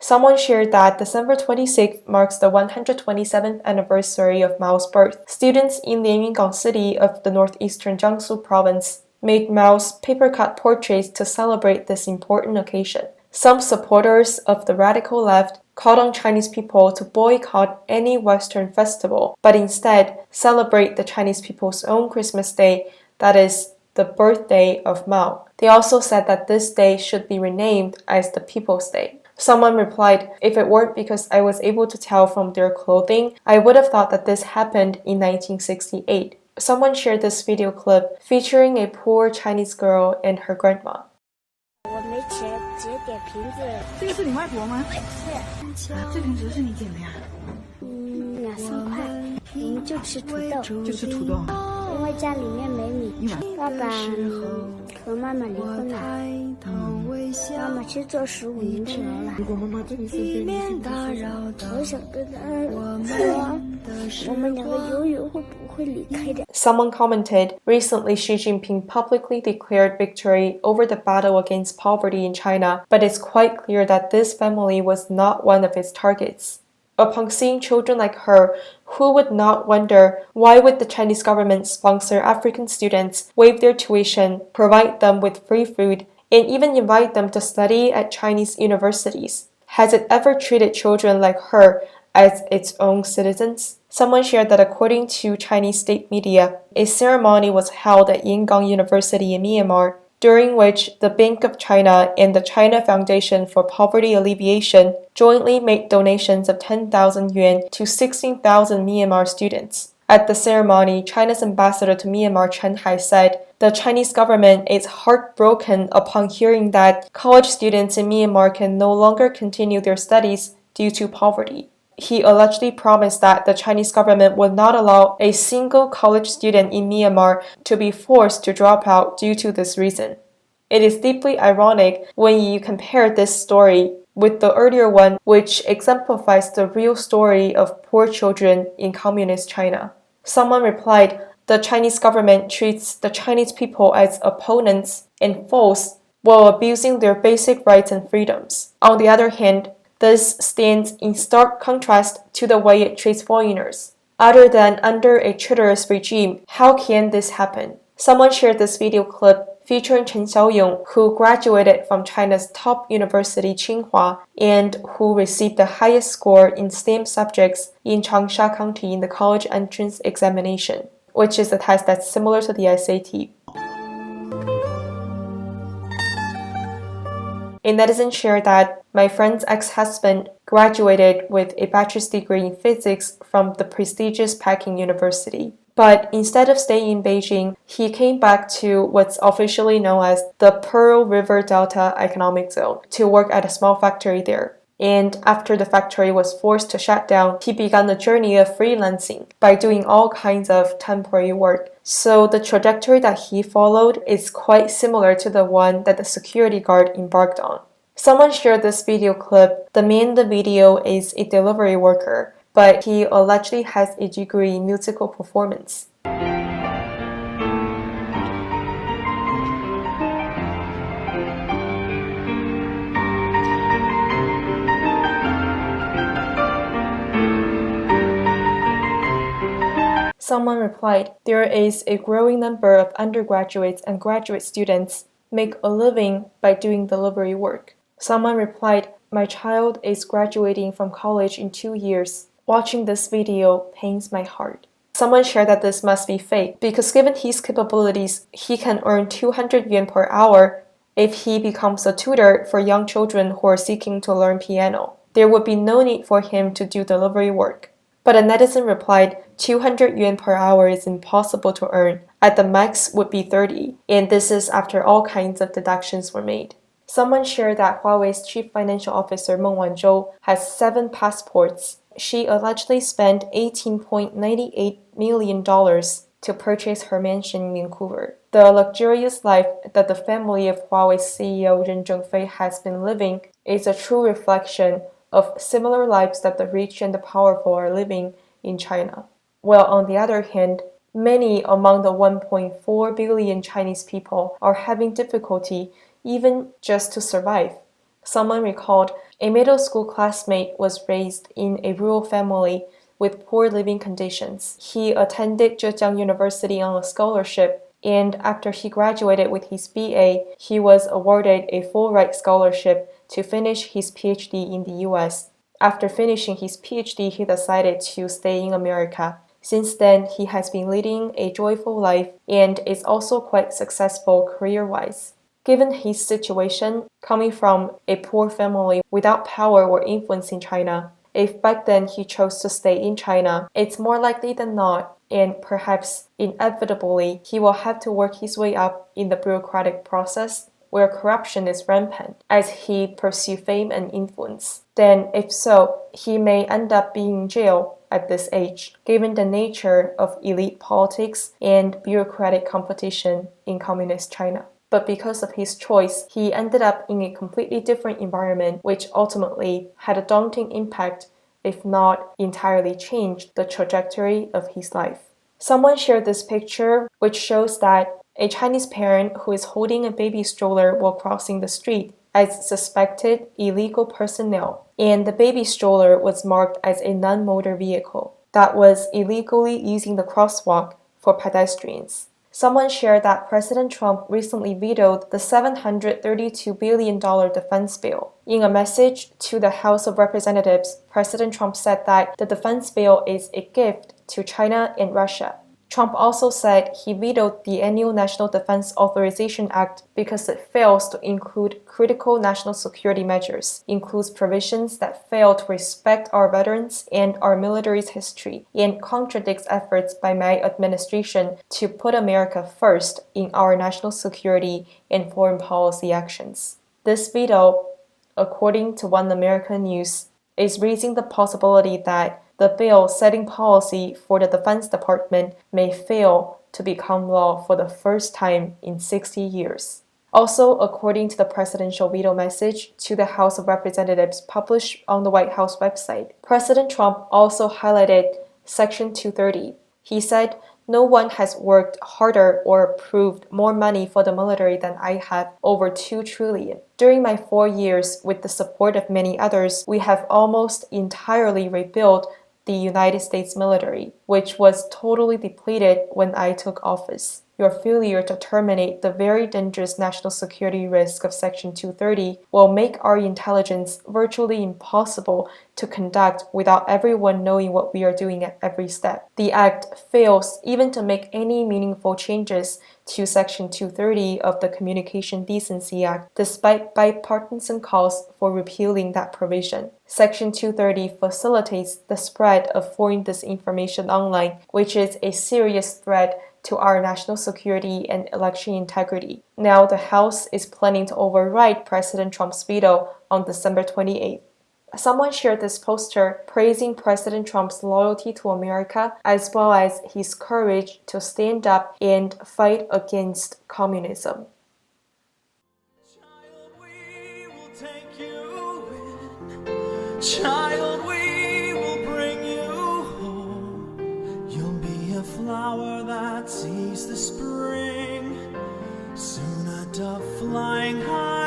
Someone shared that December 26th marks the 127th anniversary of Mao's birth. Students in Liangyang City of the northeastern Jiangsu province made Mao's paper-cut portraits to celebrate this important occasion. Some supporters of the radical left called on Chinese people to boycott any Western festival, but instead celebrate the Chinese people's own Christmas Day, that is, the birthday of Mao. They also said that this day should be renamed as the People's Day. Someone replied, "If it weren't because I was able to tell from their clothing, I would have thought that this happened in 1968. Someone shared this video clip featuring a poor Chinese girl and her grandma. 我没钱直接点瓶子。这个是你外婆吗？是。这瓶子是你捡的呀？2-3块，我们就吃土豆。就吃土豆。因为家里面没米。爸爸和妈妈离婚了。妈妈去做15年的牢了。如果妈妈对你生气，我想跟他说，我们两个永远会不会离开的。Someone commented, recently Xi Jinping publicly declared victory over the battle against poverty in China, but it's quite clear that this family was not one of his targets. Upon seeing children like her, who would not wonder why would the Chinese government sponsor African students, waive their tuition, provide them with free food, and even invite them to study at Chinese universities? Has it ever treated children like her as its own citizens? Someone shared that according to Chinese state media, a ceremony was held at Yangon University in Myanmar, during which the Bank of China and the China Foundation for Poverty Alleviation jointly made donations of 10,000 yuan to 16,000 Myanmar students. At the ceremony, China's ambassador to Myanmar, Chen Hai, said, "The Chinese government is heartbroken upon hearing that college students in Myanmar can no longer continue their studies due to poverty." He allegedly promised that the Chinese government would not allow a single college student in Myanmar to be forced to drop out due to this reason. It is deeply ironic when you compare this story with the earlier one, which exemplifies the real story of poor children in communist China. Someone replied, "The Chinese government treats the Chinese people as opponents and foes while abusing their basic rights and freedoms. On the other hand, this stands in stark contrast to the way it treats foreigners. Other than under a traitorous regime, how can this happen?" Someone shared this video clip featuring Chen Xiaoyong, who graduated from China's top university Tsinghua and who received the highest score in STEM subjects in Changsha County in the college entrance examination, which is a test that's similar to the SAT. A netizen shared that my friend's ex-husband graduated with a bachelor's degree in physics from the prestigious Peking University. But instead of staying in Beijing, he came back to what's officially known as the Pearl River Delta Economic Zone to work at a small factory there. And after the factory was forced to shut down, he began a journey of freelancing by doing all kinds of temporary work. So the trajectory that he followed is quite similar to the one that the security guard embarked on. Someone shared this video clip. The man in the video is a delivery worker, but he allegedly has a degree in musical performance. Someone replied, "There is a growing number of undergraduates and graduate students make a living by doing delivery work." Someone replied, "My child is graduating from college in 2 years. Watching this video pains my heart." Someone shared that this must be fake because given his capabilities, he can earn 200 yuan per hour if he becomes a tutor for young children who are seeking to learn piano. There would be no need for him to do delivery work. But a netizen replied, 200 yuan per hour is impossible to earn. At the max would be 30, and this is after all kinds of deductions were made. Someone shared that Huawei's chief financial officer Meng Wanzhou has 7 passports. She allegedly spent $18.98 million to purchase her mansion in Vancouver. The luxurious life that the family of Huawei's CEO Ren Zhengfei has been living is a true reflection of similar lives that the rich and the powerful are living in China. While on the other hand, Many among the 1.4 billion Chinese people are having difficulty even just to survive. Someone recalled a middle school classmate was raised in a rural family with poor living conditions. He attended Zhejiang University on a scholarship, and after he graduated with his BA, he was awarded a full-ride scholarship to finish his PhD in the US. After finishing his PhD, he decided to stay in America. Since then, he has been leading a joyful life and is also quite successful career-wise. Given his situation, coming from a poor family without power or influence in China, if back then he chose to stay in China, it's more likely than not, and perhaps inevitably, he will have to work his way up in the bureaucratic process where corruption is rampant as he pursues fame and influence. Then, if so, he may end up being in jail at this age, given the nature of elite politics and bureaucratic competition in communist China. But because of his choice, he ended up in a completely different environment, which ultimately had a daunting impact, if not entirely changed the trajectory of his life. Someone shared this picture, which shows that a Chinese parent who is holding a baby stroller while crossing the street as suspected illegal personnel, and the baby stroller was marked as a non-motor vehicle that was illegally using the crosswalk for pedestrians. Someone shared that President Trump recently vetoed the $732 billion defense bill. In a message to the House of Representatives, President Trump said that the defense bill is a gift to China and Russia. Trump also said he vetoed the annual National Defense Authorization Act because it fails to include critical national security measures, includes provisions that fail to respect our veterans and our military's history, and contradicts efforts by my administration to put America first in our national security and foreign policy actions. This veto, according to One American News, is raising the possibility that the bill setting policy for the Defense Department may fail to become law for the first time in 60 years. Also, according to the presidential veto message to the House of Representatives published on the White House website, President Trump also highlighted Section 230. He said, "No one has worked harder or approved more money for the military than I have, over $2 trillion. During my 4 years, with the support of many others, we have almost entirely rebuilt the United States military, which was totally depleted when I took office. Your failure to terminate the very dangerous national security risk of Section 230 will make our intelligence virtually impossible to conduct without everyone knowing what we are doing at every step. The act fails even to make any meaningful changes to Section 230 of the Communication Decency Act, despite bipartisan calls for repealing that provision. Section 230 facilitates the spread of foreign disinformation online, which is a serious threat to our national security and election integrity. Now the House is planning to override President Trump's veto on December 28th. Someone shared this poster praising President Trump's loyalty to America as well as his courage to stand up and fight against communism. Child, we will take you in. Child, we will bring you home. You'll be a flower that sees the spring, soon a dove flying high.